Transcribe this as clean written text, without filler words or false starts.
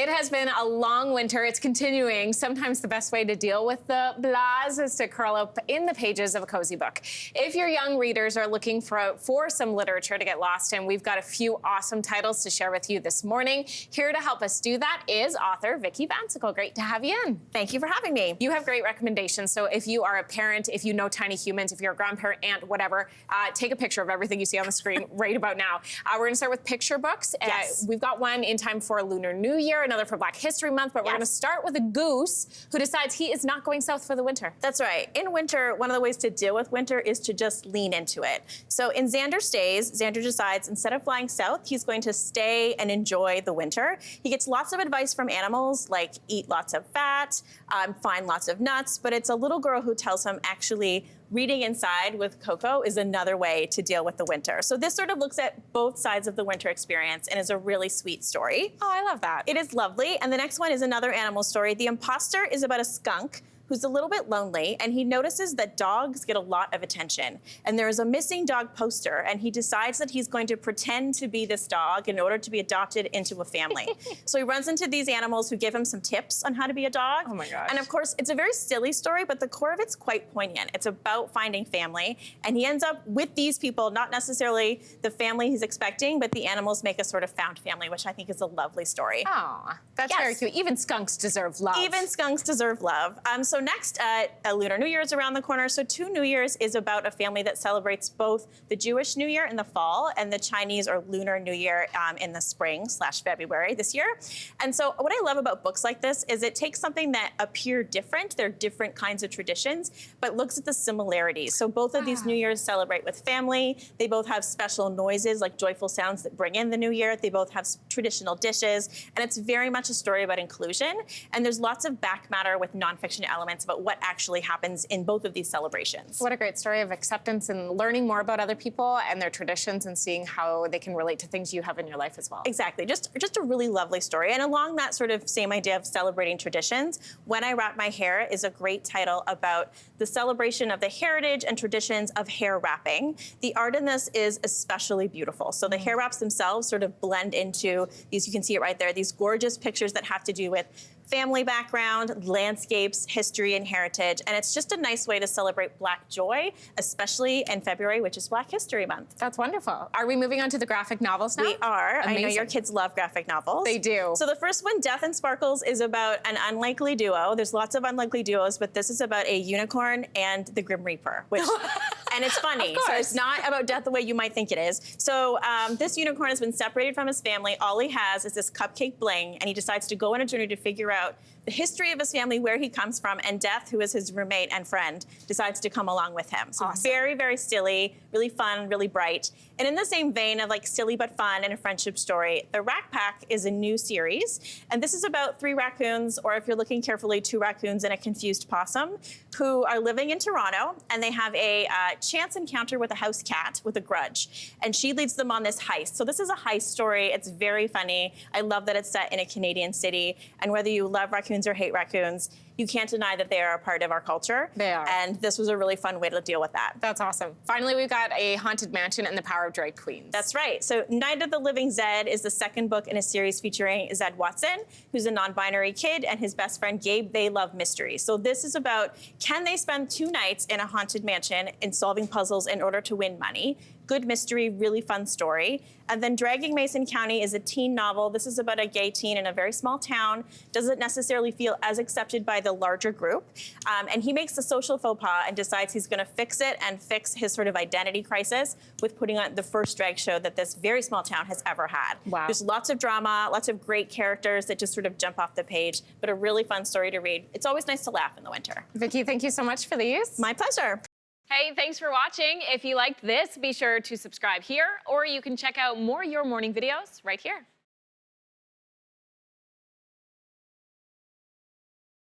It has been a long winter. It's continuing. Sometimes the best way to deal with the blahs is to curl up in the pages of a cozy book. If your young readers are looking for some literature to get lost in, we've got a few awesome titles to share with you this morning. Here to help us do that is author Vicki Vansickle. Great to have you in. Thank you for having me. You have great recommendations. So if you are a parent, if you know tiny humans, if you're a grandparent, aunt, whatever, take a picture of everything you see on the screen right about now. We're going to start with picture books. Yes. We've got one in time for Lunar New Year, another for Black History Month, but we're going to start with a goose who decides he is not going south for the winter. That's right. In winter, one of the ways to deal with winter is to just lean into it. So in Xander Stays, Xander decides instead of flying south, he's going to stay and enjoy the winter. He gets lots of advice from animals, like eat lots of fat, find lots of nuts, but it's a little girl who tells him actually reading inside with Coco is another way to deal with the winter. So this sort of looks at both sides of the winter experience and is a really sweet story. Oh, I love that. It is lovely. And the next one is another animal story. The Imposter is about a skunk who's a little bit lonely, and he notices that dogs get a lot of attention. And there is a missing dog poster, and he decides that he's going to pretend to be this dog in order to be adopted into a family. So he runs into these animals who give him some tips on how to be a dog. Oh my gosh. And of course, it's a very silly story, but the core of it's quite poignant. It's about finding family, and he ends up with these people, not necessarily the family he's expecting, but the animals make a sort of found family, which I think is a lovely story. Oh, that's very cute. Even skunks deserve love. Even skunks deserve love. So next, a Lunar New Year is around the corner. So 2 New Years is about a family that celebrates both the Jewish New Year in the fall and the Chinese or Lunar New Year in the spring/February this year. And so what I love about books like this is it takes something that appear different, they're different kinds of traditions, but looks at the similarities. So both of these New Years celebrate with family. They both have special noises, like joyful sounds that bring in the new year. They both have traditional dishes, and it's very much a story about inclusion. And there's lots of back matter with nonfiction elements about what actually happens in both of these celebrations. What a great story of acceptance and learning more about other people and their traditions and seeing how they can relate to things you have in your life as well. Exactly, just a really lovely story. And along that sort of same idea of celebrating traditions, When I Wrap My Hair is a great title about the celebration of the heritage and traditions of hair wrapping. The art in this is especially beautiful. So the hair wraps themselves sort of blend into these, you can see it right there, these gorgeous pictures that have to do with family background, landscapes, history, and heritage. And it's just a nice way to celebrate Black joy, especially in February, which is Black History Month. That's wonderful. Are we moving on to the graphic novels now? We are. Amazing. I know your kids love graphic novels. They do. So the first one, Death and Sparkles, is about an unlikely duo. There's lots of unlikely duos, but this is about a unicorn and the Grim Reaper, which, and it's funny. So it's not about death the way you might think it is. So this unicorn has been separated from his family. All he has is this cupcake bling, and he decides to go on a journey to figure out the history of his family, where he comes from, and Death, who is his roommate and friend, decides to come along with him. So very, very silly, really fun, really bright. And in the same vein of like silly but fun and a friendship story, The Rack Pack is a new series. And this is about 3 raccoons, or if you're looking carefully, 2 raccoons and a confused possum, who are living in Toronto, and they have a chance encounter with a house cat with a grudge. And she leads them on this heist. So this is a heist story. It's very funny. I love that it's set in a Canadian city. And whether you love raccoons or hate raccoons, you can't deny that they are a part of our culture. They are. And this was a really fun way to deal with that. That's awesome. Finally, we've got a haunted mansion and the power of drag queens. That's right. So Night of the Living Zed is the second book in a series featuring Zed Watson, who's a non-binary kid, and his best friend Gabe. They love mysteries. So this is about, can they spend 2 nights in a haunted mansion in solving puzzles in order to win money? Good mystery, really fun story. And then Dragging Mason County is a teen novel. This is about a gay teen in a very small town. Doesn't necessarily feel as accepted by the larger group. And he makes a social faux pas and decides he's gonna fix it and fix his sort of identity crisis with putting on the first drag show that this very small town has ever had. Wow. There's lots of drama, lots of great characters that just sort of jump off the page, but a really fun story to read. It's always nice to laugh in the winter. Vicki, thank you so much for these. My pleasure. Hey, thanks for watching. If you liked this, be sure to subscribe here, or you can check out more Your Morning videos right here.